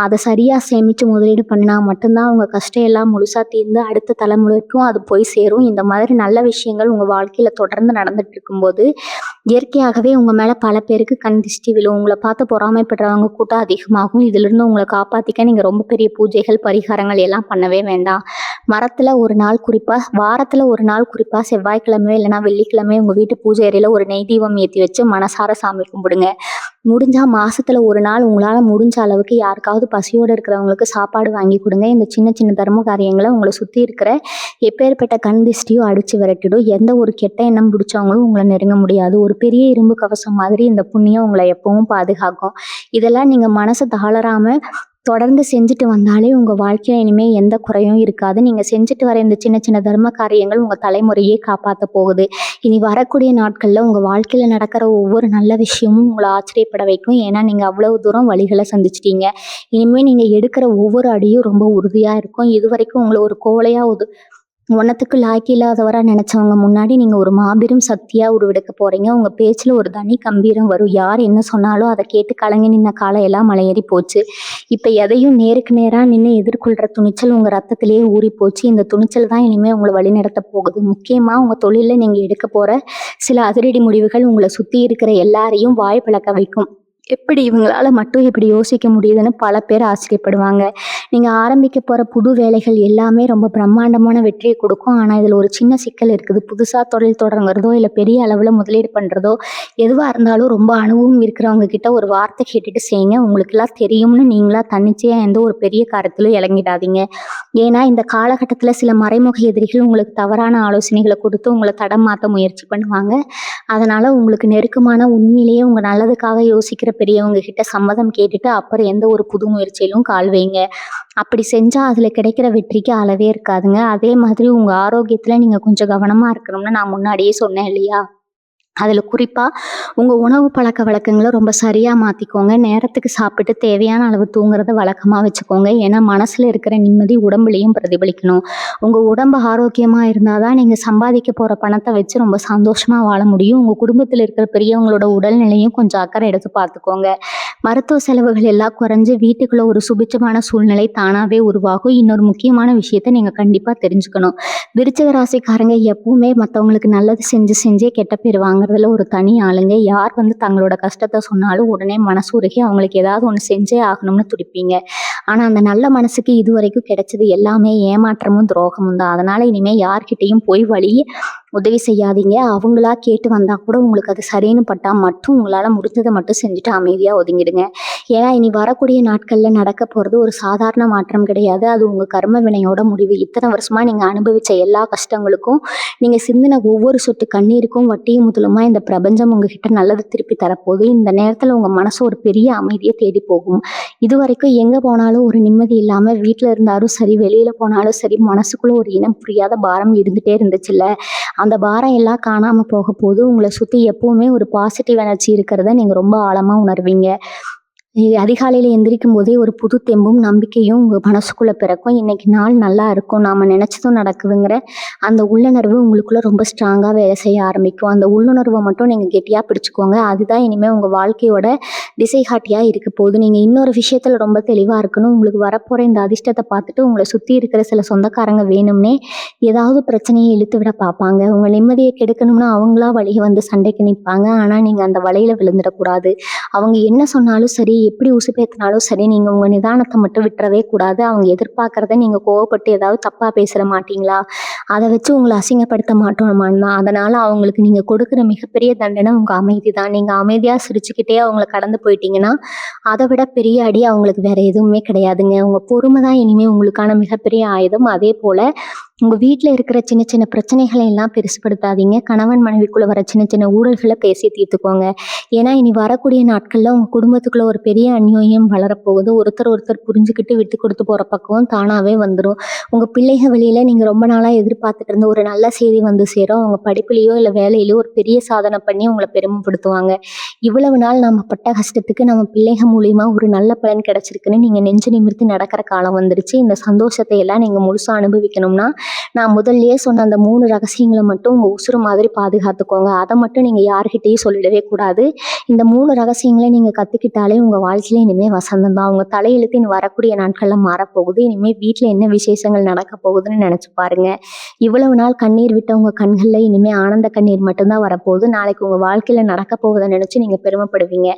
அதை சரியா சேமிச்சு முதலீடு பண்ணினா மட்டும்தான் உங்க கஷ்டம் எல்லாம் முழுசா தீர்ந்து அடுத்த தலைமுறைக்கும் அது போய் சேரும். இந்த மாதிரி நல்ல விஷயங்கள் உங்க வாழ்க்கையில தொடர்ந்து நடந்துட்டு இருக்கும்போது இயற்கையாகவே உங்க மேல பல பேருக்கு கண் திஷ்டி விழும். உங்களை பார்த்து பொறாமைப்படுறவங்க கூட்டம் அதிகமாகும். இதுல இருந்து உங்களை காப்பாத்திக்க நீங்க ரொம்ப பெரிய பூஜைகள் பரிகாரங்கள் எல்லாம் பண்ணவே வேண்டாம். வாரத்துல ஒரு நாள் குறிப்பா செவ்வாய்க்கிழமை இல்லைன்னா வெள்ளிக்கிழமை உங்க வீட்டு பூஜை அறையில ஒரு நெய் தீபம் ஏற்றி வச்சு மனசார சாமி கும்பிடுங்க. முடிஞ்சா மாசத்துல ஒரு நாள் உங்களால முடிஞ்ச அளவுக்கு யாருக்காவது பசியோடு இருக்கிறவங்களுக்கு சாப்பாடு வாங்கி கொடுங்க. இந்த சின்ன சின்ன தர்ம காரியங்களை உங்களை சுத்தி இருக்கிற எப்பேற்பட்ட கண் திஷ்டியும் அடிச்சு விரட்டிடும். எந்த ஒரு கெட்ட எண்ணம் பிடிச்சவங்களும் உங்களை நெருங்க முடியாது. ஒரு பெரிய இரும்பு கவசம் மாதிரி இந்த புண்ணியம் உங்களை எப்பவும் பாதுகாக்கும். இதெல்லாம் நீங்க மனசை தளராம தொடர்ந்து செஞ்சுட்டு வந்தாலே உங்க வாழ்க்கையில இனிமே எந்த குறையும் இருக்காது. நீங்க செஞ்சுட்டு வர இந்த சின்ன சின்ன தர்ம காரியங்கள் உங்க தலைமுறையே காப்பாற்ற போகுது. இனி வரக்கூடிய நாட்கள்ல உங்க வாழ்க்கையில நடக்கிற ஒவ்வொரு நல்ல விஷயமும் உங்களை ஆச்சரியப்பட வைக்கும். ஏன்னா நீங்க அவ்வளவு தூரம் வழிகளை சந்திச்சிட்டீங்க. இனிமே நீங்க எடுக்கிற ஒவ்வொரு அடியும் ரொம்ப உறுதியா இருக்கும். இது வரைக்கும் உங்களை ஒரு கோழையா ஒன்னத்துக்கு லாய்க்கு இல்லாதவரா நினைச்சவங்க முன்னாடி நீங்க ஒரு மாபெரும் சக்தியா உருவெடுக்க போறீங்க. உங்க பேச்சுல ஒரு தனி கம்பீரம் வரும். யார் என்ன சொன்னாலும் அதை கேட்டு கலங்கி நின்ன காலம் எல்லாம் மலையேறி போச்சு. இப்ப எதையும் நேருக்கு நேரா நின்று எதிர்கொள்ற துணிச்சல் உங்க ரத்தத்திலேயே ஊறி போச்சு. இந்த துணிச்சல் தான் இனிமே உங்களை வழிநடத்த போகுது. முக்கியமா உங்க தொழில நீங்க எடுக்க போற சில அதிரடி முடிவுகள் உங்களை சுத்தி இருக்கிற எல்லாரையும் வாய் பிளக்க வைக்கும். எப்படி இவங்களால மட்டும் இப்படி யோசிக்க முடியுதுன்னு பல பேர் ஆச்சரியப்படுவாங்க. நீங்க ஆரம்பிக்க போற புது வேலைகள் எல்லாமே ரொம்ப பிரம்மாண்டமான வெற்றியை கொடுக்கும். ஆனா இதுல ஒரு சின்ன சிக்கல் இருக்குது. புதுசா தொழில் தொடங்குறதோ இல்ல பெரிய அளவுல முதலீடு பண்றதோ எதுவா இருந்தாலும் ரொம்ப அனுபவம் இருக்கிறவங்க கிட்ட ஒரு வார்த்தை கேட்டுட்டு செய்யுங்க. உங்களுக்கு எல்லாம் தெரியும்னு நீங்களா தன்னிச்சையா எந்த ஒரு பெரிய காரியத்திலும் இறங்கிடாதீங்க. ஏன்னா இந்த காலகட்டத்துல சில மறைமுக எதிரிகள் உங்களுக்கு தவறான ஆலோசனைகளை கொடுத்து உங்களை தடம் மாத்த முயற்சி பண்ணுவாங்க. அதனால உங்களுக்கு நெருக்கமான உண்மையிலேயே உங்க நல்லதுக்காக யோசிக்கிற பெரியவங்க கிட்ட சம்மதம் கேட்டுட்டு அப்புறம் எந்த ஒரு புது முயற்சியிலும் கால் வைங்க. அப்படி செஞ்சா அதுல கிடைக்கிற வெற்றிக்கு அளவே இருக்காதுங்க. அதே மாதிரி உங்க ஆரோக்கியத்துல நீங்க கொஞ்சம் கவனமா இருக்கணும்னு நான் முன்னாடியே சொன்னேன் இல்லையா? அதுல குறிப்பா உங்க உணவு பழக்க வழக்கங்களை ரொம்ப சரியா மாத்திக்கோங்க. நேரத்துக்கு சாப்பிட்டு தேவையான அளவு தூங்குறத வழக்கமா வச்சுக்கோங்க. ஏன்னா மனசுல இருக்கிற நிம்மதி உடம்புலையும் பிரதிபலிக்கணும். உங்க உடம்பு ஆரோக்கியமா இருந்தாதான் நீங்க சம்பாதிக்க போற பணத்தை வச்சு ரொம்ப சந்தோஷமா வாழ முடியும். உங்க குடும்பத்துல இருக்கிற பெரியவங்களோட உடல்நிலையும் கொஞ்சம் அக்கறை எடுத்து பார்த்துக்கோங்க. மருத்துவ செலவுகள் எல்லாம் குறைஞ்சு வீட்டுக்குள்ள ஒரு சுபிட்சமான சூழ்நிலை தானாவே உருவாகும். இன்னொரு முக்கியமான விஷயத்த நீங்க கண்டிப்பா தெரிஞ்சுக்கணும். விருச்சிக ராசிக்காரங்க எப்பவுமே மற்றவங்களுக்கு நல்லது செஞ்சே கெட்ட பேர் வாங்குறதுல ஒரு தனி ஆளுங்க. யார் தங்களோட கஷ்டத்தை சொன்னாலும் உடனே மனசு உருகி அவங்களுக்கு ஏதாவது ஒன்று செஞ்சே ஆகணும்னு துடிப்பீங்க. ஆனா அந்த நல்ல மனசுக்கு இதுவரைக்கும் கிடைச்சது எல்லாமே ஏமாற்றமும் துரோகமும் தான். அதனால இனிமே யார்கிட்டயும் போய் உதவி செய்யாதீங்க. அவங்களா கேட்டு வந்தா கூட உங்களுக்கு அது சரின்னு பட்டா மட்டும் உங்களால முடிஞ்சதை மட்டும் செஞ்சுட்டு அமைதியா ஒதுங்கிடுங்க. ஏன்னா இனி வரக்கூடிய நாட்கள்ல நடக்க போறது ஒரு சாதாரண மாற்றம் கிடையாது. அது உங்க கர்ம வினையோட முடிவு. இத்தனை வருஷமா நீங்க அனுபவிச்ச எல்லா கஷ்டங்களுக்கும், நீங்க சிந்தின ஒவ்வொரு சொட்டு கண்ணீருக்கும் வட்டியும் முதலுமா இந்த பிரபஞ்சம் உங்ககிட்ட நல்லது திருப்பி தரப்போகுது. இந்த நேரத்துல உங்க மனசு ஒரு பெரிய அமைதியை தேடி போகும். இதுவரைக்கும் எங்க போனாலும் ஒரு நிம்மதி இல்லாம வீட்டுல இருந்தாலும் சரி, வெளியில போனாலும் சரி, மனசுக்குள்ள ஒரு இனம் புரியாத பாரம் இருந்துட்டே இருந்துச்சுல்ல, அந்த பாரம் எல்லாம் காணாம போக போது. உங்களை சுத்தி எப்பவுமே ஒரு பாசிட்டிவ் எனர்ஜி இருக்கிறத நீங்க ரொம்ப ஆழமா உணர்வீங்க. அதிகாலையில எந்திரிக்கும் போதே ஒரு புது தெம்பும் நம்பிக்கையும் உங்க மனசுக்குள்ள பிறக்கும். இன்னைக்கு நாள் நல்லா இருக்கும், நாம நினைச்சதும் நடக்குதுங்கிற அந்த உள்ளுணர்வு உங்களுக்குள்ள ரொம்ப ஸ்ட்ராங்கா வேலை செய்ய ஆரம்பிக்கும். அந்த உள்ளுணர்வை மட்டும் நீங்க கெட்டியா பிடிச்சுக்கோங்க. அதுதான் இனிமே உங்க வாழ்க்கையோட திசைகாட்டியா இருக்க போகுது. நீங்க இன்னொரு விஷயத்துல ரொம்ப தெளிவா இருக்கணும். உங்களுக்கு வரப்போற இந்த அதிர்ஷ்டத்தை பார்த்துட்டு உங்களை சுத்தி இருக்கிற சில சொந்தக்காரங்க வேணும்னே ஏதாவது பிரச்சனையை இழுத்து விட பார்ப்பாங்க. உங்க நிம்மதியை கெடுக்கணும்னா அவங்களா வழிய வந்து சண்டைக்கு நிற்பாங்க. ஆனா நீங்க அந்த வலையில விழுந்துடக்கூடாது. அவங்க என்ன சொன்னாலும் சரி, எப்படி உசுப்பேத்தினாலும் சரி, நீங்க உங்க நிதானத்தை மட்டும் விட்டுறவே கூடாது. அவங்க எதிர்பார்க்கறத நீங்க கோவப்பட்டு ஏதாவது தப்பா பேசுற மாட்டீங்களா, அதை வச்சு உங்களை அசிங்கப்படுத்த மாட்டோமான்னா, அதனால அவங்களுக்கு நீங்க கொடுக்குற மிகப்பெரிய தண்டனை உங்க அமைதி தான். நீங்க அமைதியா சிரிச்சுக்கிட்டே அவங்கள கடந்து போயிட்டீங்கன்னா அதை விட பெரிய அடி அவங்களுக்கு வேற எதுவுமே கிடையாதுங்க. உங்க பொறுமை தான் இனிமே உங்களுக்கான மிகப்பெரிய ஆயுதம். அதே போல உங்க வீட்டுல இருக்கிற சின்ன சின்ன பிரச்சனைகளை எல்லாம் பெருசுப்படுத்தாதீங்க. கணவன் மனைவிக்குள்ள வர சின்ன சின்ன ஊழல்களை பேசி தீர்த்துக்கோங்க. ஏன்னா இனி வரக்கூடிய நாட்கள்ல உங்க குடும்பத்துக்குள்ள ஒரு பெரிய அந்யோன்யம் வளரப்போகுது. ஒருத்தர் ஒருத்தர் புரிஞ்சுக்கிட்டு விட்டு கொடுத்து போற பக்குவம் தானாவே வந்துடும். உங்க பிள்ளைகள் வழியில நீங்க ரொம்ப நாளா எதிர்பார்த்துட்டு இருந்த ஒரு நல்ல செய்தி வந்து சேரும். அவங்க படிப்புலயோ இல்ல வேலையிலயோ ஒரு பெரிய சாதனை பண்ணி உங்களை பெருமைப்படுத்துவாங்க. இவ்வளவு நாள் நம்ம பட்ட கஷ்டத்துக்கு நம்ம பிள்ளைகள் மூலியமா ஒரு நல்ல பலன் கிடைச்சிருக்குன்னு நீங்க நெஞ்சு நிமிர்த்தி நடக்கிற காலம் வந்துருச்சு. இந்த சந்தோஷத்தை எல்லாம் நீங்க முழுசா அனுபவிக்கணும்னா நான் முதல்லயே சொன்ன அந்த 3 ரகசியங்களை மட்டும் உங்க உசுறு மாதிரி பாதுகாத்துக்கோங்க. அதை மட்டும் நீங்க யார்கிட்டயும் சொல்லிடவே கூடாது. இந்த 3 ரகசியங்களை நீங்க கத்துக்கிட்டாலே உங்க வாழ்க்கையில இனிமே வசந்தம் தான். உங்க தலையெழுத்து இனி வரக்கூடிய நாட்கள்ல மாறப்போகுது. இனிமே வீட்டுல என்ன விசேஷங்கள் நடக்க போகுதுன்னு நினைச்சு பாருங்க. இவ்வளவு நாள் கண்ணீர் விட்ட உங்க கண்கள்ல இனிமே ஆனந்த கண்ணீர் மட்டும்தான் வரப்போகுது. நாளைக்கு உங்க வாழ்க்கையில நடக்க போகுதை நினைச்சு நீங்க பெருமைப்படுவீங்க.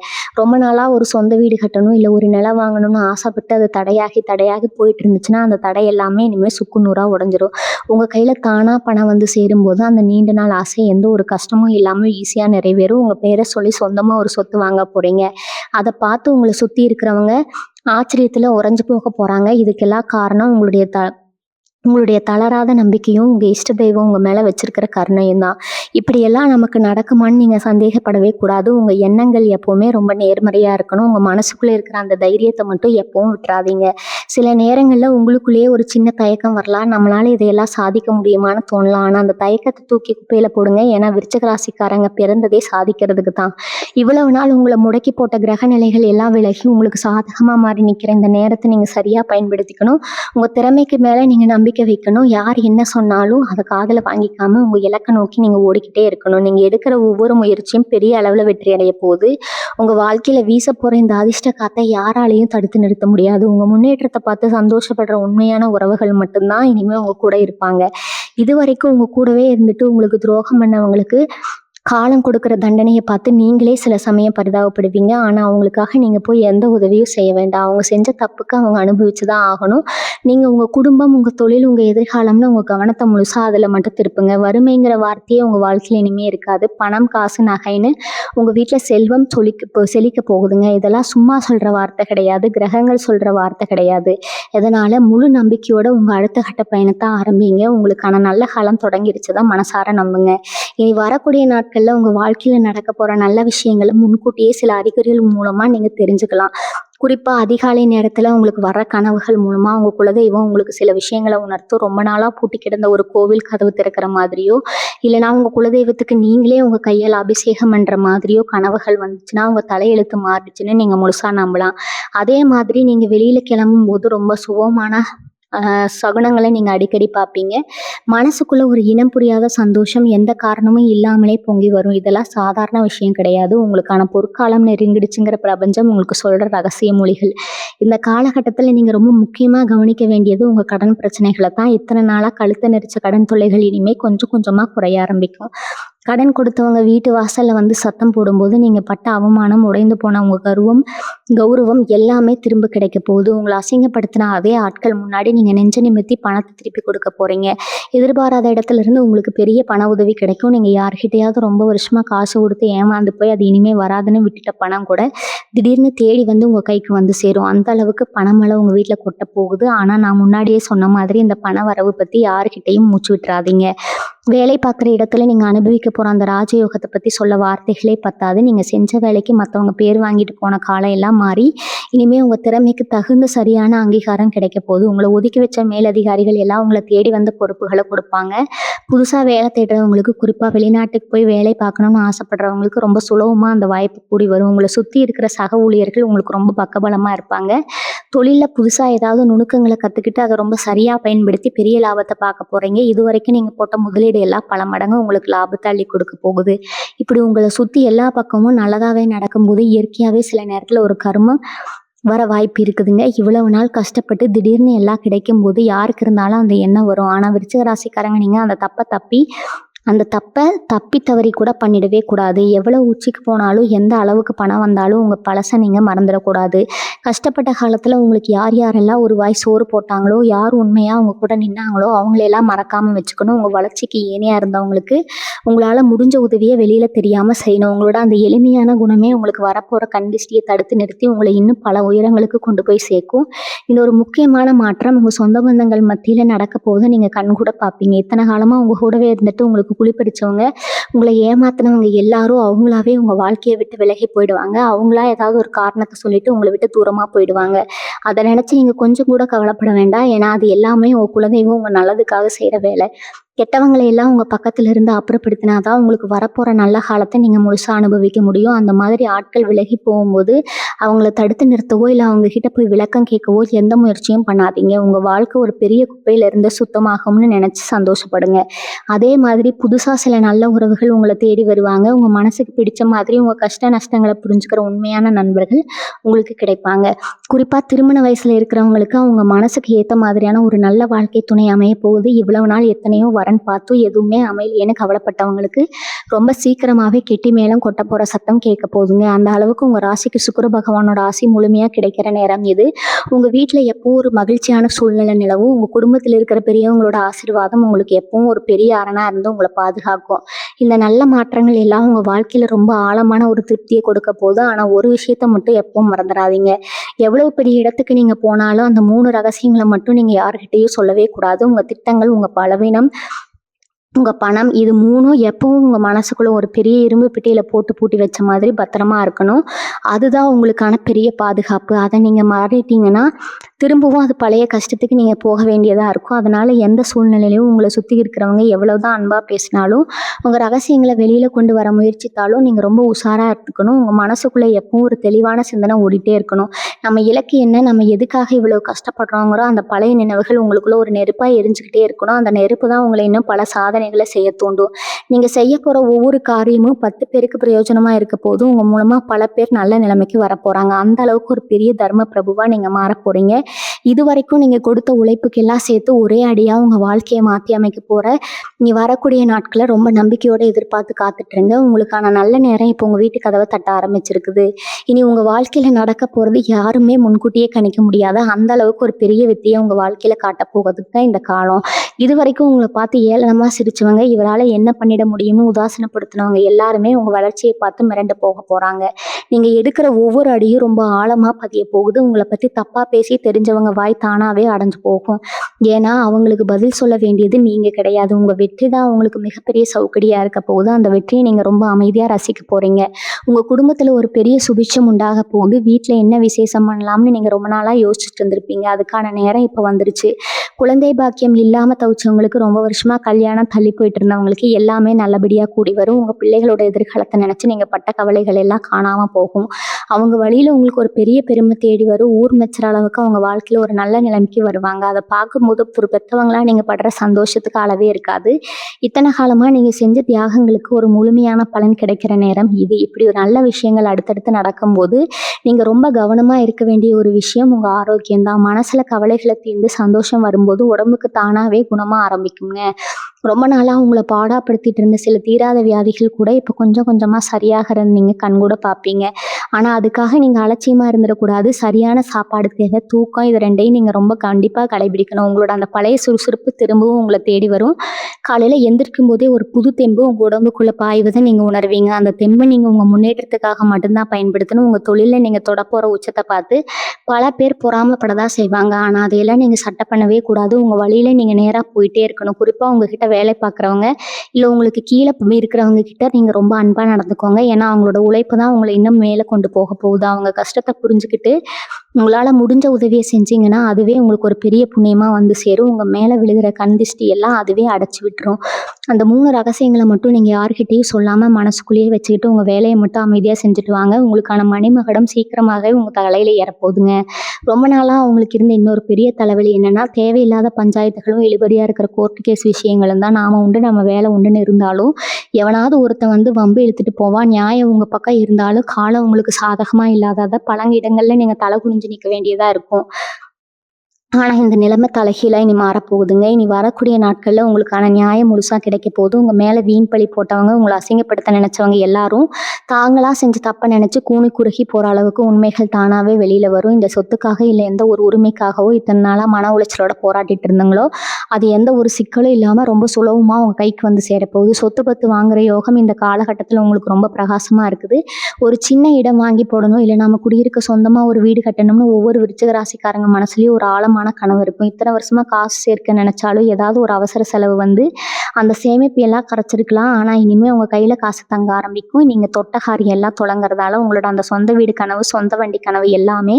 ரொம்ப நாளா ஒரு சொந்த வீடு கட்டணும் இல்ல ஒரு நிலம் வாங்கணும்னு ஆசைப்பட்டு அது தடையாகி தடையாகி போயிட்டு இருந்துச்சுன்னா அந்த தடை எல்லாமே இனிமே சுக்குநூறா உடைஞ்சிரும். உங்க கையில தானா பணம் வந்து சேரும்போது அந்த நீண்ட நாள் ஆசை எந்த ஒரு கஷ்டமும் இல்லாம ஈஸியா நிறைவேறும். உங்க பேரை சொல்லி சொந்தமா ஒரு சொத்து வாங்க போறீங்க. அதை பார்த்து உங்களை சுத்தி இருக்கிறவங்க ஆச்சரியத்துல உறைஞ்சு போக போறாங்க. இதுக்கெல்லாம் காரணம் உங்களுடைய தளராத நம்பிக்கையும் உங்க இஷ்ட தெய்வம் உங்க மேல வச்சிருக்கிற கருணையும் தான். இப்படியெல்லாம் நமக்கு நடக்குமான்னு நீங்க சந்தேகப்படவே கூடாது. உங்க எண்ணங்கள் எப்பவுமே ரொம்ப நேர்மறையா இருக்கணும். உங்க மனசுக்குள்ள இருக்கிற அந்த தைரியத்தை மட்டும் எப்பவும் விட்டுறாதீங்க. சில நேரங்கள்ல உங்களுக்குள்ளேயே ஒரு சின்ன தயக்கம் வரலாம். நம்மளால இதையெல்லாம் சாதிக்க முடியுமான்னு தோணலாம். ஆனா அந்த தயக்கத்தை தூக்கி குப்பையில போடுங்க. ஏன்னா விருச்சிக ராசிக்காரங்க பிறந்ததே சாதிக்கிறதுக்கு தான். இவ்வளவு நாள் உங்களை முடக்கி போட்ட கிரக நிலைகள் எல்லாம் விலகி உங்களுக்கு சாதகமா மாறி நிக்கிற இந்த நேரத்தை நீங்க சரியா பயன்படுத்திக்கணும். உங்க திறமைக்கு மேல நீங்க நம்பிக்கை வைக்கணும். யார் என்ன சொன்னாலும் அதை காதுல வாங்கிக்காம உங்க இலக்கை நோக்கி நீங்க ஓடிக்கிட்டே இருக்கணும். நீங்க எடுக்கிற ஒவ்வொரு முயற்சியும் பெரிய அளவுல வெற்றி அடைய போகுது. உங்க வாழ்க்கையில வீச போற இந்த அதிர்ஷ்ட காத்தை யாராலையும் தடுத்து நிறுத்த முடியாது. உங்க முன்னேற்றத்தை பார்த்து சந்தோஷப்படுற உண்மையான உறவுகள் மட்டும்தான் இனிமே உங்க கூட இருப்பாங்க. இதுவரைக்கும் உங்க கூடவே இருந்துட்டு உங்களுக்கு துரோகம் பண்ணவங்களுக்கு காலம் கொடுக்குற தண்டனையை பார்த்து நீங்களே சில சமயம் பரிதாபப்படுவீங்க. ஆனா அவங்களுக்காக நீங்க போய் எந்த உதவியும் செய்ய வேண்டாம். அவங்க செஞ்ச தப்புக்கு அவங்க அனுபவிச்சுதான் ஆகணும். நீங்க உங்க குடும்பம், உங்க தொழில், உங்க எதிர்காலம்னு உங்க கவனத்தை முழுசா அதுல மட்டும் திருப்புங்க. வறுமைங்கிற வார்த்தையே உங்க வாழ்க்கையில இனிமே இருக்காது. பணம், காசு, நகைன்னு உங்க வீட்டுல செல்வம் செழிக்க போகுதுங்க. இதெல்லாம் சும்மா சொல்ற வார்த்தை கிடையாது. கிரகங்கள் சொல்ற வார்த்தை கிடையாது. இதனால முழு நம்பிக்கையோட உங்க அடுத்த கட்ட பயணத்தை ஆரம்பிங்க. உங்களுக்கான நல்ல காலம் தொடங்கிருச்சுதான் மனசார நம்புங்க. இனி வரக்கூடிய நாட்கள் உங்க வாழ்க்கையில நடக்க போற நல்ல விஷயங்களை முன்கூட்டியே சில அறிகுறிகள் மூலமா நீங்க தெரிஞ்சுக்கலாம். குறிப்பா அதிகாலை நேரத்துல உங்களுக்கு வர்ற கனவுகள் மூலமா உங்க குலதெய்வம் உங்களுக்கு சில விஷயங்களை உணர்த்தும். ரொம்ப நாளா பூட்டி கிடந்த ஒரு கோவில் கதவு திறக்கிற மாதிரியோ இல்லைன்னா உங்க குலதெய்வத்துக்கு நீங்களே உங்க கையால் அபிஷேகம் பண்ற மாதிரியோ கனவுகள் வந்துச்சுன்னா உங்க தலையெழுத்து மாறிடுச்சுன்னு நீங்க முழுசா நம்பலாம். அதே மாதிரி நீங்க வெளியில கிளம்பும் போது ரொம்ப சுகமான சகுனங்களை நீங்க அடிக்கடி பார்ப்பீங்க. மனசுக்குள்ள ஒரு இனம் புரியாத சந்தோஷம் எந்த காரணமும் இல்லாமலே பொங்கி வரும். இதெல்லாம் சாதாரண விஷயம் கிடையாது. உங்களுக்கான பொற்காலம் நெருங்கிடுச்சுங்கிற பிரபஞ்சம் உங்களுக்கு சொல்ற ரகசிய மொழிகள். இந்த காலகட்டத்துல நீங்க ரொம்ப முக்கியமா கவனிக்க வேண்டியது உங்க கடன் பிரச்சனைகளை தான். இத்தனை நாளா கழுத்தை நெரிச்ச கடன் தொல்லைகள் இனிமே கொஞ்சம் கொஞ்சமா குறைய ஆரம்பிக்கும். கடன் கொடுத்தவங்க வீட்டு வாசல்ல வந்து சத்தம் போடும்போது நீங்க பட்ட அவமானம், உடைந்து போன உங்க கௌரவம் எல்லாமே திரும்ப கிடைக்க போகுது. உங்களை அசிங்கப்படுத்தின அதே ஆட்கள் முன்னாடி நீங்க நெஞ்ச நிமித்தி பணத்தை திருப்பி கொடுக்க போறீங்க. எதிர்பாராத இடத்துல இருந்து உங்களுக்கு பெரிய பண உதவி கிடைக்கும். நீங்க யார்கிட்டயாவது ரொம்ப வருஷமா காசு கொடுத்து ஏமாந்து போய் அது இனிமே வராதுன்னு விட்டுட்ட பணம் கூட திடீர்னு தேடி வந்து உங்க கைக்கு வந்து சேரும். அந்த அளவுக்கு பணமழை உங்க வீட்டுல கொட்ட போகுது. ஆனா நான் முன்னாடியே சொன்ன மாதிரி இந்த பண வரவு பத்தி யாருக்கிட்டையும் மூச்சு விட்டுறாதீங்க. வேலை பார்க்குற இடத்துல நீங்க அனுபவிக்க போற அந்த ராஜயோகத்தை பத்தி சொல்ல வார்த்தைகளே பத்தாது. நீங்க செஞ்ச வேலைக்கு மத்தவங்க பேர் வாங்கிட்டு போன காலம் எல்லாம் மாறி இனிமே உங்க திறமைக்கு தகுந்த சரியான அங்கீகாரம் கிடைக்க போகுது. உங்களை ஒதுக்கி வச்ச மேலதிகாரிகள் எல்லாம் உங்களை தேடி வந்து பொறுப்புகளை கொடுப்பாங்க. புதுசா வேலை தேடுறவங்களுக்கு, குறிப்பா வெளிநாட்டுக்கு போய் வேலை பார்க்கணும்னு ஆசைப்படுறவங்களுக்கு ரொம்ப சுலபமா அந்த வாய்ப்பு கூடி வரும். உங்களை சுத்தி இருக்கிற சக ஊழியர்கள் உங்களுக்கு ரொம்ப பக்கபலமா இருப்பாங்க. தொழில்ல புதுசா ஏதாவது நுணுக்கங்களை கத்துக்கிட்டு அதை ரொம்ப சரியா பயன்படுத்தி பெரிய லாபத்தை பார்க்க போறீங்க. இதுவரைக்கும் நீங்க போட்ட முதலீடு எல்லாம் பல மடங்கு உங்களுக்கு லாபத்தை அள்ளி கொடுக்க போகுது. இப்படி உங்களை சுத்தி எல்லா பக்கமும் நல்லதாவே நடக்கும்போது இயற்கையாவே சில நேரத்துல ஒரு கர்மம் வர வாய்ப்பு இருக்குதுங்க. இவ்வளவு நாள் கஷ்டப்பட்டு திடீர்னு எல்லாம் கிடைக்கும் போது யாருக்கு இருந்தாலும் அந்த எண்ணம் வரும். ஆனா விருச்சிக ராசிக்காரங்க நீங்க அந்த தப்பை தப்பி தவறி கூட பண்ணிடவே கூடாது. எவ்வளவு உச்சிக்கு போனாலும் எந்த அளவுக்கு பணம் வந்தாலும் உங்கள் பழசை நீங்கள் மறந்துடக்கூடாது. கஷ்டப்பட்ட காலத்தில் உங்களுக்கு யார் யாரெல்லாம் ஒரு வாய் சோறு போட்டாங்களோ, யார் உண்மையாக அவங்க கூட நின்னாங்களோ அவங்களையெல்லாம் மறக்காமல் வச்சுக்கணும். உங்கள் வளர்ச்சிக்கு ஏனையாக இருந்தவங்களுக்கு உங்களால் முடிஞ்ச உதவியை வெளியில் தெரியாமல் செய்யணும். உங்களோட அந்த எளிமையான குணமே உங்களுக்கு வரப்போகிற கண்டிஷ்டியை தடுத்து நிறுத்தி உங்களை இன்னும் பல உயரங்களுக்கு கொண்டு போய் சேர்க்கும். இந்த ஒரு முக்கியமான மாற்றம் உங்கள் சொந்த பந்தங்கள் மத்தியில் நடக்க போது நீங்கள் கண் கூட பார்ப்பீங்க. இத்தனை காலமாக உங்கள் கூடவே இருந்துட்டு உங்களுக்கு குழிப்படிச்சவங்க, உங்களை ஏமாத்தினவங்க எல்லாரும் அவங்களாவே உங்க வாழ்க்கையை விட்டு விலகி போயிடுவாங்க. அவங்களா ஏதாவது ஒரு காரணத்தை சொல்லிட்டு உங்களை விட்டு தூரமா போயிடுவாங்க. அதை நினைச்சு நீங்க கொஞ்சம் கூட கவலைப்பட வேண்டாம். ஏன்னா அது எல்லாமே உங்க குலதெய்வம் உங்க நல்லதுக்காக செய்யற வேலை. கெட்டவங்களை எல்லாம் உங்க பக்கத்துல இருந்து அப்புறப்படுத்தினாதான் உங்களுக்கு வரப்போற நல்ல காலத்தை நீங்க முழுசா அனுபவிக்க முடியும். அந்த மாதிரி ஆட்கள் விலகி போகும்போது அவங்கள தடுத்து நிறுத்தவோ இல்லை அவங்க கிட்ட போய் விளக்கம் கேட்கவோ எந்த முயற்சியும் பண்ணாதீங்க. உங்க வாழ்க்கை ஒரு பெரிய குப்பையில இருந்து சுத்தமாகும்னு நினைச்சு சந்தோஷப்படுங்க. அதே மாதிரி புதுசா சில நல்ல உறவுகள் உங்களை தேடி வருவாங்க. உங்க மனசுக்கு பிடிச்ச மாதிரி உங்க கஷ்ட நஷ்டங்களை புரிஞ்சுக்கிற உண்மையான நண்பர்கள் உங்களுக்கு கிடைப்பாங்க. குறிப்பா திருமண வயசுல இருக்கிறவங்களுக்கு அவங்க மனசுக்கு ஏத்த மாதிரியான ஒரு நல்ல வாழ்க்கை துணை அமைய போகுது. இவ்வளவு நாள் எத்தனையோ வரன் பார்த்தும் எதுவுமே அமையலையேன்னு கவலைப்பட்டவங்களுக்கு ரொம்ப சீக்கிரமாவே கெட்டி மேளம் கொட்ட போற சத்தம் கேட்க போகுதுங்க. அந்த அளவுக்கு உங்க ராசிக்கு சுக்கிர பகவானோட ஆசி முழுமையா கிடைக்கிற நேரம் இது. உங்க வீட்டுல எப்பவும் ஒரு மகிழ்ச்சியான சூழ்நிலை நிலவும். உங்க குடும்பத்தில் இருக்கிற பெரியவங்களோட ஆசீர்வாதம் உங்களுக்கு எப்பவும் ஒரு பெரிய அரணா இருந்து உங்களை பாதுகாக்கும். இந்த நல்ல மாற்றங்கள் எல்லாம் உங்க வாழ்க்கையில ரொம்ப ஆழமான ஒரு திருப்தியை கொடுக்க போகுது. ஆனா ஒரு விஷயத்த மட்டும் எப்பவும் மறந்துடாதீங்க. எவ்வளவு பெரிய இடத்துக்கு நீங்க போனாலும் அந்த 3 ரகசியங்களை மட்டும் நீங்க யார்கிட்டயும் சொல்லவே கூடாது. உங்க திட்டங்கள், உங்க பலவீனம், உங்க பணம், இது 3ம் எப்பவும் உங்க மனசுக்குள்ள ஒரு பெரிய இரும்பு பெட்டியில போட்டு பூட்டி வச்ச மாதிரி பத்திரமா இருக்கணும். அதுதான் உங்களுக்கான பெரிய பாதுகாப்பு. அதை நீங்க மாறிட்டீங்கன்னா திரும்பவும் அது பழைய கஷ்டத்துக்கு நீங்க போக வேண்டியதா இருக்கும். அதனால எந்த சூழ்நிலையிலும் உங்களை சுத்தி இருக்கிறவங்க எவ்வளவுதான் அன்பா பேசினாலும் உங்க ரகசியங்களை வெளியில கொண்டு வர முயற்சித்தாலும் நீங்க ரொம்ப உஷாரா இருக்கணும். உங்க மனசுக்குள்ள எப்பவும் ஒரு தெளிவான சிந்தனை ஓடிட்டே இருக்கணும். நம்ம இலக்கு என்ன, நம்ம எதுக்காக இவ்வளவு கஷ்டப்படுறோங்கிற அந்த பழைய நினைவுகள் உங்களுக்குள்ள ஒரு நெருப்பா எரிஞ்சுக்கிட்டே இருக்கணும். அந்த நெருப்பு தான் உங்களை இன்னும் பல சாதனைகளை செய்ய தூண்டும். நீங்க செய்ய போற ஒவ்வொரு காரியமும் 10 பேருக்கு பிரயோஜனமா இருக்க போதும். உங்க மூலமா பல பேர் நல்ல நிலைமைக்கு வர போறாங்க. அந்த அளவுக்கு ஒரு பெரிய தர்ம பிரபுவா நீங்க மாற போறீங்க. இது வரைக்கும் நீங்க கொடுத்த உழைப்புக்கு எல்லாம் சேர்த்து ஒரே அடியா உங்க வாழ்க்கையை மாற்றி அமைக்க போற நீ வரக்கூடிய நாட்களை ரொம்ப நம்பிக்கையோட எதிர்பார்த்து காத்துட்டுருங்க. உங்களுக்கான நல்ல நேரம் இப்போ உங்க வீட்டு கதவை தட்ட ஆரம்பிச்சிருக்குது. இனி உங்க வாழ்க்கையில நடக்க போறது யாருமே முன்கூட்டியே கணிக்க முடியாத அந்த அளவுக்கு ஒரு பெரிய வெற்றியை உங்க வாழ்க்கையில காட்ட போகிறதுக்கு தான் இந்த காலம். இது வரைக்கும் உங்களை பார்த்து ஏளனமா சிரிச்சவங்க, இவரால் என்ன பண்ணிட முடியும்னு உதாசனப்படுத்தினவங்க எல்லாருமே உங்க வளர்ச்சியை பார்த்து மிரண்டு போக போறாங்க. நீங்க எடுக்கிற ஒவ்வொரு அடியும் ரொம்ப ஆழமா பதிய போகுது. உங்களை பத்தி தப்பா பேசி தெரிஞ்சவங்க வாய் தானாவே அடைஞ்சு போகும். ஏன்னா அவங்களுக்கு பதில் சொல்ல வேண்டியது நீங்க கிடையாது. உங்க வெற்றி தான் உங்களுக்கு மிகப்பெரிய சௌகரியா இருக்க போகுது. அந்த வெற்றியை நீங்க ரொம்ப அமைதியா ரசிக்க போறீங்க. உங்க குடும்பத்துல ஒரு பெரிய சுபிட்சம் உண்டாக போகுது. வீட்டுல என்ன விசேஷம் பண்ணலாம்னு நீங்க ரொம்ப நாளா யோசிச்சுட்டு இருந்திருப்பீங்க. அதுக்கான நேரம் இப்ப வந்துருச்சு. குழந்தை பாக்கியம் இல்லாம தவிச்சவங்களுக்கு, ரொம்ப வருஷமா கல்யாணம் தள்ளி போயிட்டு இருந்தவங்களுக்கு எல்லாமே நல்லபடியா கூடி வரும். உங்க பிள்ளைகளோட எதிர்காலத்தை நினைச்சு நீங்க பட்ட கவலைகள் எல்லாம் காணாம போகும். அவங்க வழியில உங்களுக்கு ஒரு பெரிய பெருமை தேடி வரும். ஊர் மெச்சுற அளவுக்கு அவங்க வாழ்க்கையில ஒரு நல்ல நிலைமைக்கு வருவாங்க. அத பார்க்கும்போது ஒரு பெத்தவங்களா நீங்க படுற சந்தோஷத்துக்கு அளவே இருக்காது. இத்தன காலமா நீங்க செஞ்ச தியாகங்களுக்கு ஒரு முழுமையான பலன் கிடைக்கிற நேரம் இது. இப்படி ஒரு நல்ல விஷயங்கள் அடுத்தடுத்து நடக்கும்போது, நீங்க ரொம்ப கவனமா இருக்க வேண்டிய ஒரு விஷயம் உங்க ஆரோக்கியம் தான். மனசுல கவலைகள தீர்ந்து சந்தோஷம் வரும்போது உடம்புக்கு தானாவே குணமா ஆரம்பிக்குங்க. ரொம்ப நாளா உங்கள பாடாப்படுத்திட்டு இருந்த சில தீராத வியாதிகள் கூட இப்ப கொஞ்சம் கொஞ்சமா சரியாகிறத நீங்க கண்கூட பார்ப்பீங்க. ஆனா அதுக்காக நீங்க அலட்சியமா இருந்துறக்கூடாது. சரியான சாப்பாடு தேவை, தூக்கம் இது 2யும் நீங்க ரொம்ப கண்டிப்பா கடைபிடிக்கணும். உங்களோட அந்த பழைய சுறுசுறுப்பு திரும்பவும் உங்கள தேடி வரும். காலையில எந்திரிக்கும் போதே ஒரு புது தெம்பு உங்க உடம்புக்குள்ள பாய்வத நீங்க உணர்வீங்க. அந்த தெம்ப நீங்க உங்க முன்னேற்றத்துக்காக மட்டும் தான் பயன்படுத்தணும். உங்க தொழில்ல நீங்க தொடப்போற உச்சத்த பார்த்து பல பேர் பொறாமப்பட தான் செய்வாங்க. ஆனா அதையெல்லாம் நீங்க சட்டை பண்ணவே கூடாது. உங்க வழியில நீங்க நேரா போயிட்டே இருக்கணும். குறிப்பா உங்ககிட்ட வேலை பார்க்குறவங்க, இல்ல உங்களுக்கு கீழ இருக்கிறவங்க கிட்ட நீங்க ரொம்ப அன்பா நடந்துக்கோங்க. ஏன்னா அவங்களோட உழைப்பு தான் உங்கள இன்னும் மேல கொண்டு போக போகுது. அவங்க கஷ்டத்த புரிஞ்சுக்கிட்டு உங்களால முடிஞ்ச உதவிய செஞ்சீங்கன்னா, அதுவே உங்களுக்கு ஒரு பெரிய புண்ணியமா வந்து சேரும். உங்க மேல விழுகிற கண் திஷ்டி எல்லாம் அதுவே அடைச்சு விட்டுரும். அந்த 3 ரகசியங்கள மட்டும் நீங்க யார்கிட்டயும் சொல்லாம மனசுக்குள்ளேயே வச்சுக்கிட்டு உங்க வேலைய மட்டும் அமைதியா செஞ்சுட்டு வாங்க. உங்களுக்கான மணிமகுடம் சீக்கிரமாகவே உங்க தலையில ஏறப்போகுதுங்க. ரொம்ப நாளா அவங்களுக்கு இருந்த இன்னொரு பெரிய தலைவலி என்னன்னா, தேவையில்லாத பஞ்சாயத்துகளும், இழுபறியா இருக்கிற கோர்ட் கேஸ் விஷயங்களும் தான். நாம உண்டு நம்ம வேலை உண்டுன்னு இருந்தாலும், எவனாவது ஒருத்தன் வந்து வம்பு இழுத்துட்டு போவான். நியாயம் உங்க பக்கம் இருந்தாலும் காலம் உங்களுக்கு சாதகமா இல்லாதத பல இடங்கள்ல நீங்க தலை குனிஞ்சு நிக்க வேண்டியதா இருக்கும். ஆனா, இந்த நிலைமை தலைகீழா இனி மாறப்போகுதுங்க. இனி வரக்கூடிய நாட்கள்ல உங்களுக்கான நியாயம் முழுசா கிடைக்கப் போகுது. உங்க மேல வீண் பழி போட்டவங்க, உங்கள அசிங்கப்படுத்த நினைச்சவங்க எல்லாரும், தாங்களா செஞ்ச தப்ப நினைச்சு கூனி குறுகி போற அளவுக்கு உண்மைகள் தானாவே வெளியில வரும். இந்த சொத்துக்காக இல்ல எந்த ஒரு உரிமைக்காகவோ இத்தன நாளா மன உளைச்சலோட போராடிட்டு இருந்தீங்களோ, அது எந்த ஒரு சிக்கலும் இல்லாம ரொம்ப சுலபமா உங்க கைக்கு வந்து சேரப்போகுது. சொத்து பத்து வாங்குற யோகம் இந்த காலகட்டத்துல உங்களுக்கு ரொம்ப பிரகாசமா இருக்குது. ஒரு சின்ன இடம் வாங்கி போடணும், இல்ல நாம குடியிருக்க சொந்தமா ஒரு வீடு கட்டணும்னு ஒவ்வொரு விருச்சிக ராசிக்காரங்க மனசுலயும் ஒரு ஆழமான கனவு இருக்கும். இத்தனை வருஷமா காசு சேர்க்க நினைச்சாலும் ஏதாவது ஒரு அவசர செலவு வந்து அந்த சேமிப்பு எல்லாம் கரைச்சிருக்கலாம். ஆனா இனிமே உங்க கையில காசு தங்க ஆரம்பிக்கும். நீங்க தொட்ட காரியம் எல்லாம் தொடங்குறதால உங்களோட அந்த சொந்த வீடு கனவு, சொந்த வண்டி கனவு எல்லாமே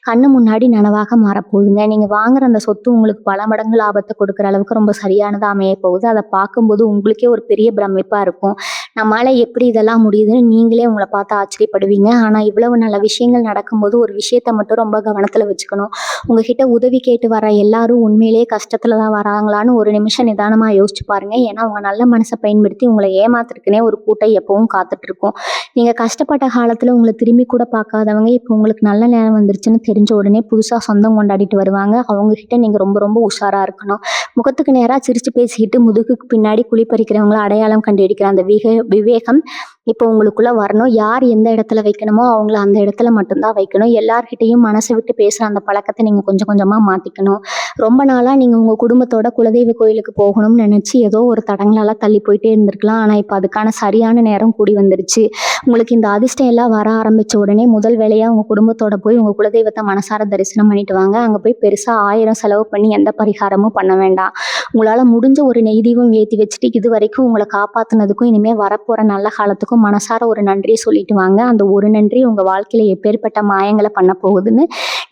கண்ணு முன்னாடி நனவாக மாறப்போகுதுங்க. நீங்க வாங்குற அந்த சொத்து உங்களுக்கு பல மடங்கு லாபத்தை கொடுக்குற அளவுக்கு ரொம்ப சரியானதா அமைய போகுது. அதை பார்க்கும்போது உங்களுக்கே ஒரு பெரிய பிரமிப்பா இருக்கும். நம்மளால எப்படி இதெல்லாம் முடியுதுன்னு நீங்களே உங்களை பார்த்து ஆச்சரியப்படுவீங்க. ஆனா இவ்வளவு நல்ல விஷயங்கள் நடக்கும்போது ஒரு விஷயத்த மட்டும் ரொம்ப கவனத்துல வச்சுக்கணும். உங்ககிட்ட உதவி கேட்டு வர எல்லாரும் உண்மையிலேயே கஷ்டத்துல தான் வராங்களான்னு ஒரு நிமிஷம் நிதானமா யோசிச்சு பாருங்க. ஏன்னா உங்க நல்ல மனசை பயன்படுத்தி உங்களை ஏமாத்துறதுக்குனே ஒரு கூட்டம் எப்பவும் காத்துட்டு இருக்கும். நீங்க கஷ்டப்பட்ட காலத்துல உங்களை திரும்பி கூட பார்க்காதவங்க இப்போ உங்களுக்கு நல்ல நேரம் வந்துருச்சுன்னு தெரிஞ்ச உடனே புதுசா சொந்தம் கொண்டாடிட்டு வருவாங்க. அவங்க கிட்ட நீங்க ரொம்ப ரொம்ப உஷாரா இருக்கணும். முகத்துக்கு நேரா சிரிச்சு பேசிக்கிட்டு முதுகுக்கு பின்னாடி குழி பறிக்கிறவங்கள அடையாளம் கண்டுபிடிக்கிற அந்த விவேகம் இப்போ உங்களுக்குள்ள வரணும். யார் எந்த இடத்துல வைக்கணுமோ அவங்கள அந்த இடத்துல மட்டும்தான் வைக்கணும். எல்லார்கிட்டையும் மனசை விட்டு பேசுற அந்த பழக்கத்தை நீங்க கொஞ்சம் கொஞ்சமா மாத்திக்கணும். ரொம்ப நாளா நீங்க உங்க குடும்பத்தோட குலதெய்வ கோயிலுக்கு போகணும்னு நினைச்சு ஏதோ ஒரு தடங்களால தள்ளி போயிட்டே இருந்திருக்கலாம். ஆனா இப்ப அதுக்கான சரியான நேரம் கூடி வந்துருச்சு. உங்களுக்கு இந்த அதிர்ஷ்டம் எல்லாம் வர ஆரம்பிச்ச உடனே முதல் வேலையா உங்க குடும்பத்தோட போய் உங்க குலதெய்வத்தை மனசார தரிசனம் பண்ணிட்டு வாங்க. அங்க போய் பெருசா 1000 செலவு பண்ணி எந்த பரிகாரமும் பண்ண வேண்டாம். உங்களால முடிஞ்ச ஒரு நெய் தீபம் ஏத்தி வச்சுட்டு இது வரைக்கும் உங்களை காப்பாத்துனதுக்கும் இனிமே வரப்போற நல்ல காலத்துக்கும் மனசார ஒரு நன்றியை சொல்லிட்டு வாங்க. அந்த ஒரு நன்றி உங்க வாழ்க்கையில எப்பேற்பட்ட மாயங்களை பண்ண போகுதுன்னு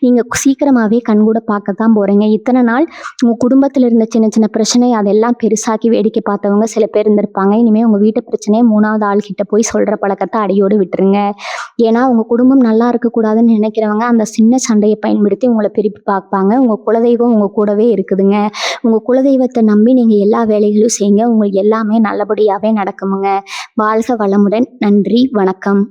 நீங்க சீக்கிரமாவே கண்கூட பார்க்கத்தான் போறீங்க. இத்தனை நாள் உங்க குடும்பத்துல இருந்த சின்ன சின்ன பிரச்சனை அதெல்லாம் பெருசாக்கி வேடிக்கை பார்த்தவங்க சில பேர் இருந்திருப்பாங்க. இனிமே உங்க வீட்டு பிரச்சனையை 3வது ஆள் கிட்ட போய் சொல்ற பழக்கத்தை அடியோடு விட்டுருங்க. ஏன்னா உங்க குடும்பம் நல்லா இருக்கக்கூடாதுன்னு நினைக்கிறவங்க அந்த சின்ன சண்டையை பயன்படுத்தி உங்களை பிரிப்பு பார்ப்பாங்க. உங்க குலதெய்வம் உங்க கூடவே இருக்குதுங்க. உங்க குலதெய்வத்தை நம்பி நீங்க எல்லா வேலைகளும் செய்யுங்க. உங்களுக்கு எல்லாமே நல்லபடியாவே நடக்குமுங்க. வாழ்க வளமுடன். நன்றி, வணக்கம்.